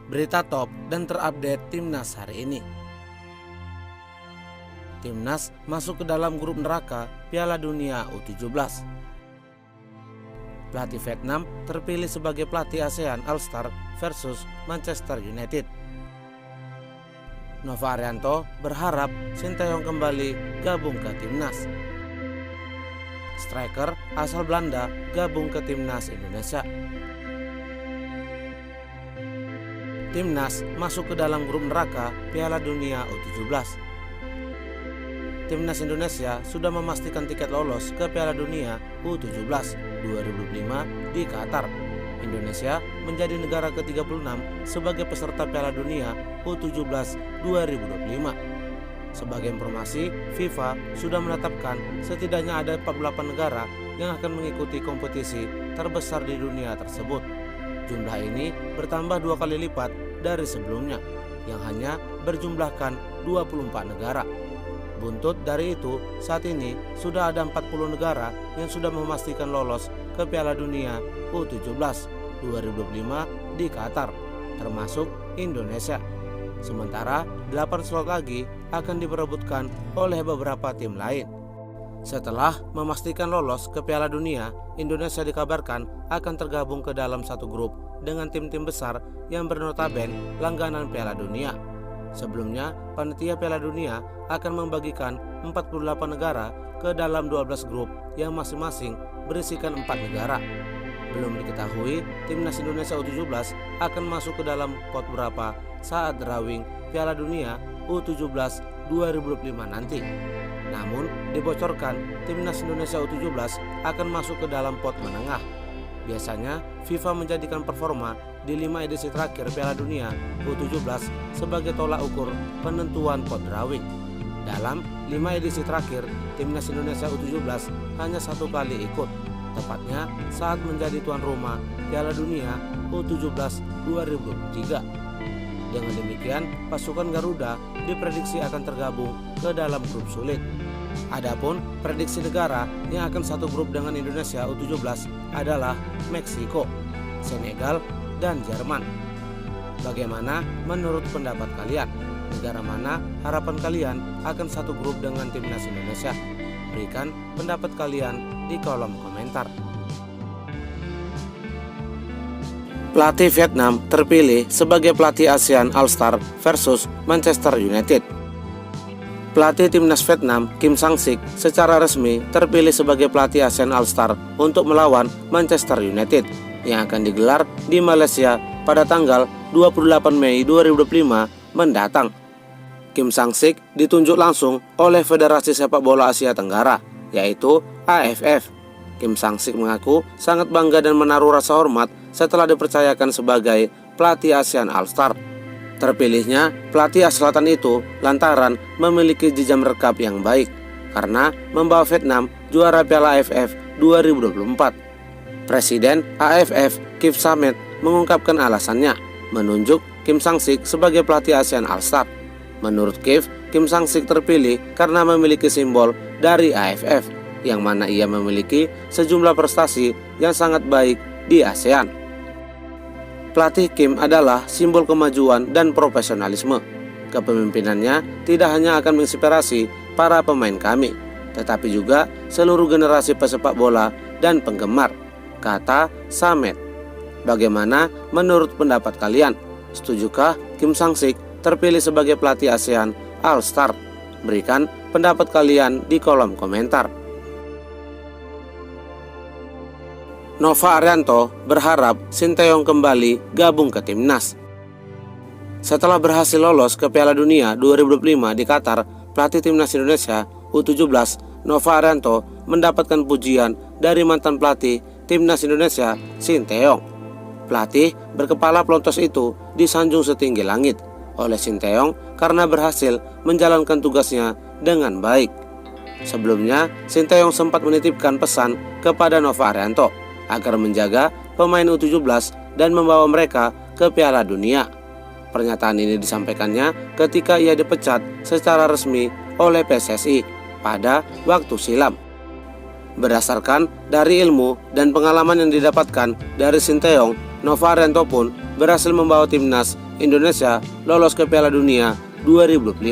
Berita top dan terupdate Timnas hari ini. Timnas masuk ke dalam grup neraka Piala Dunia U17. Pelatih Vietnam terpilih sebagai pelatih ASEAN All-Star versus Manchester United. Nova Arianto berharap Sinteyong kembali gabung ke Timnas. Striker asal Belanda gabung ke Timnas Indonesia. Timnas masuk ke dalam grup neraka Piala Dunia U17. Timnas Indonesia sudah memastikan tiket lolos ke Piala Dunia U17 2025 di Qatar. Indonesia menjadi negara ke-36 sebagai peserta Piala Dunia U17 2025. Sebagai informasi, FIFA sudah menetapkan setidaknya ada 48 negara yang akan mengikuti kompetisi terbesar di dunia tersebut. Jumlah ini bertambah 2 kali lipat dari sebelumnya, yang hanya berjumlahkan 24 negara. Buntut dari itu, saat ini sudah ada 40 negara yang sudah memastikan lolos ke Piala Dunia U17 2025 di Qatar, termasuk Indonesia. Sementara 8 slot lagi akan diperebutkan oleh beberapa tim lain. Setelah memastikan lolos ke Piala Dunia, Indonesia dikabarkan akan tergabung ke dalam satu grup dengan tim-tim besar yang bernotaben langganan Piala Dunia. Sebelumnya, panitia Piala Dunia akan membagikan 48 negara ke dalam 12 grup yang masing-masing berisikan 4 negara. Belum diketahui Timnas Indonesia U17 akan masuk ke dalam pot berapa saat drawing Piala Dunia U17 2025 nanti. Namun dibocorkan Timnas Indonesia U17 akan masuk ke dalam pot menengah. Biasanya FIFA menjadikan performa di 5 edisi terakhir Piala Dunia U17 sebagai tolak ukur penentuan pot drawing. Dalam 5 edisi terakhir, Timnas Indonesia U17 hanya 1 kali ikut, tepatnya saat menjadi tuan rumah Piala Dunia U17 2023. Dengan demikian, pasukan Garuda diprediksi akan tergabung ke dalam grup sulit. Adapun prediksi negara yang akan satu grup dengan Indonesia U17 adalah Meksiko, Senegal, dan Jerman. Bagaimana menurut pendapat kalian? Negara mana harapan kalian akan satu grup dengan Timnas Indonesia? Berikan pendapat kalian di kolom komentar. Pelatih Vietnam terpilih sebagai pelatih ASEAN All-Star versus Manchester United. Pelatih Timnas Vietnam, Kim Sang-sik, secara resmi terpilih sebagai pelatih ASEAN All-Star untuk melawan Manchester United yang akan digelar di Malaysia pada tanggal 28 Mei 2025 mendatang. Kim Sang-sik ditunjuk langsung oleh Federasi Sepak Bola Asia Tenggara, yaitu AFF. Kim Sang-sik mengaku sangat bangga dan menaruh rasa hormat setelah dipercayakan sebagai pelatih ASEAN All-Star. Terpilihnya pelatih asal selatan itu lantaran memiliki jejak rekap yang baik karena membawa Vietnam juara Piala AFF 2024. Presiden AFF Kip Samet mengungkapkan alasannya menunjuk Kim Sang-sik sebagai pelatih ASEAN All-Star. Menurut Kip, Kim Sang-sik terpilih karena memiliki simbol dari AFF, yang mana ia memiliki sejumlah prestasi yang sangat baik di ASEAN. Pelatih Kim adalah simbol kemajuan dan profesionalisme. Kepemimpinannya tidak hanya akan menginspirasi para pemain kami, tetapi juga seluruh generasi pesepak bola dan penggemar, kata Samet. Bagaimana menurut pendapat kalian? Setujukah Kim Sang-sik terpilih sebagai pelatih ASEAN All-Star? Berikan pendapat kalian di kolom komentar. Nova Arianto berharap Sinteyong kembali gabung ke Timnas. Setelah berhasil lolos ke Piala Dunia 2025 di Qatar, pelatih Timnas Indonesia U17 Nova Arianto mendapatkan pujian dari mantan pelatih Timnas Indonesia Sinteyong. Pelatih berkepala pelontos itu disanjung setinggi langit oleh Sinteyong karena berhasil menjalankan tugasnya dengan baik. Sebelumnya, Sinteyong sempat menitipkan pesan kepada Nova Arianto agar menjaga pemain U17 dan membawa mereka ke Piala Dunia. Pernyataan ini disampaikannya ketika ia dipecat secara resmi oleh PSSI pada waktu silam. Berdasarkan dari ilmu dan pengalaman yang didapatkan dari Sinteyong, Nova Arianto pun berhasil membawa timnas Indonesia lolos ke Piala Dunia 2025,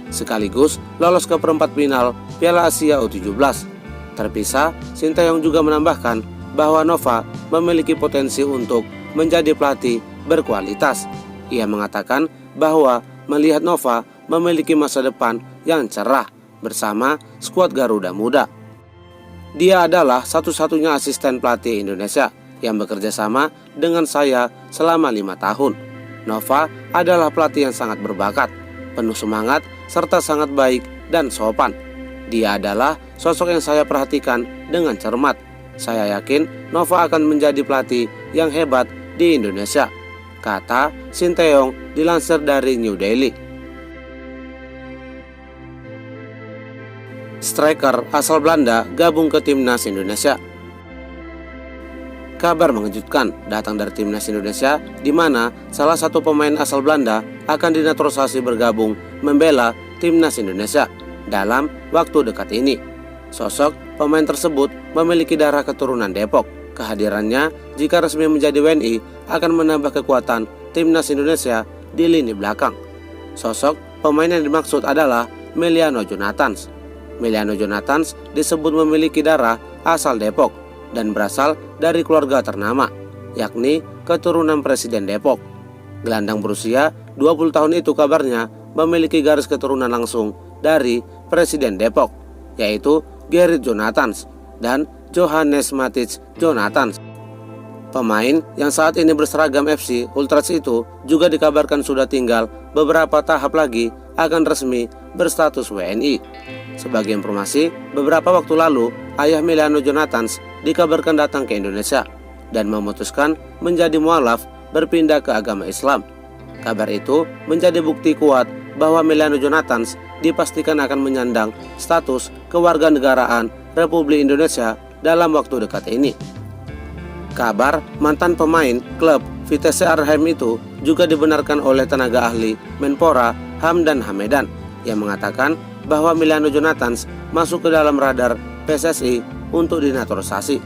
sekaligus lolos ke perempat final Piala Asia U17. Terpisah, Sinteyong juga menambahkan bahwa Nova memiliki potensi untuk menjadi pelatih berkualitas. Ia mengatakan bahwa melihat Nova memiliki masa depan yang cerah bersama skuad Garuda Muda. Dia adalah satu-satunya asisten pelatih Indonesia yang bekerja sama dengan saya selama 5 tahun. Nova adalah pelatih yang sangat berbakat, penuh semangat, serta sangat baik dan sopan. Dia adalah sosok yang saya perhatikan dengan cermat. Saya yakin Nova akan menjadi pelatih yang hebat di Indonesia, kata Sinteyong dilansir dari New Daily. Striker asal Belanda gabung ke timnas Indonesia. Kabar mengejutkan datang dari timnas Indonesia, di mana salah satu pemain asal Belanda akan dinaturalisasi bergabung membela timnas Indonesia dalam waktu dekat ini. Sosok pemain tersebut memiliki darah keturunan Depok. Kehadirannya jika resmi menjadi WNI akan menambah kekuatan timnas Indonesia di lini belakang. Sosok pemain yang dimaksud adalah Meliano Jonathans. Meliano Jonathans disebut memiliki darah asal Depok dan berasal dari keluarga ternama, yakni keturunan Presiden Depok. Gelandang berusia 20 tahun itu kabarnya memiliki garis keturunan langsung dari Presiden Depok, yaitu Gerrit Jonathans dan Johannes Matic Jonathans. Pemain yang saat ini berseragam FC Ultras itu juga dikabarkan sudah tinggal beberapa tahap lagi akan resmi berstatus WNI. Sebagai informasi, beberapa waktu lalu ayah Meliano Jonathans dikabarkan datang ke Indonesia dan memutuskan menjadi mualaf berpindah ke agama Islam. Kabar itu menjadi bukti kuat bahwa Meliano Jonathans dipastikan akan menyandang status kewarganegaraan Republik Indonesia dalam waktu dekat ini. Kabar mantan pemain klub Vitesse Arnhem itu juga dibenarkan oleh tenaga ahli Menpora Hamdan Hamedan yang mengatakan bahwa Meliano Jonathans masuk ke dalam radar PSSI untuk dinaturalisasi.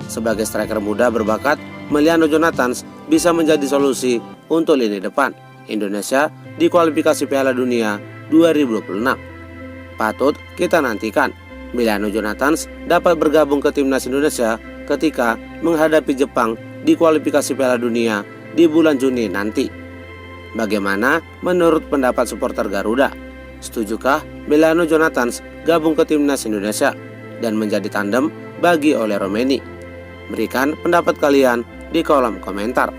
Sebagai striker muda berbakat, Meliano Jonathans bisa menjadi solusi untuk lini depan Indonesia di kualifikasi Piala Dunia 2026. Patut kita nantikan Meliano Jonathans dapat bergabung ke timnas Indonesia ketika menghadapi Jepang di kualifikasi Piala Dunia di bulan Juni nanti. Bagaimana menurut pendapat supporter Garuda? Setujukah Meliano Jonathans gabung ke timnas Indonesia dan menjadi tandem bagi Ole Romeni? Berikan pendapat kalian di kolom komentar.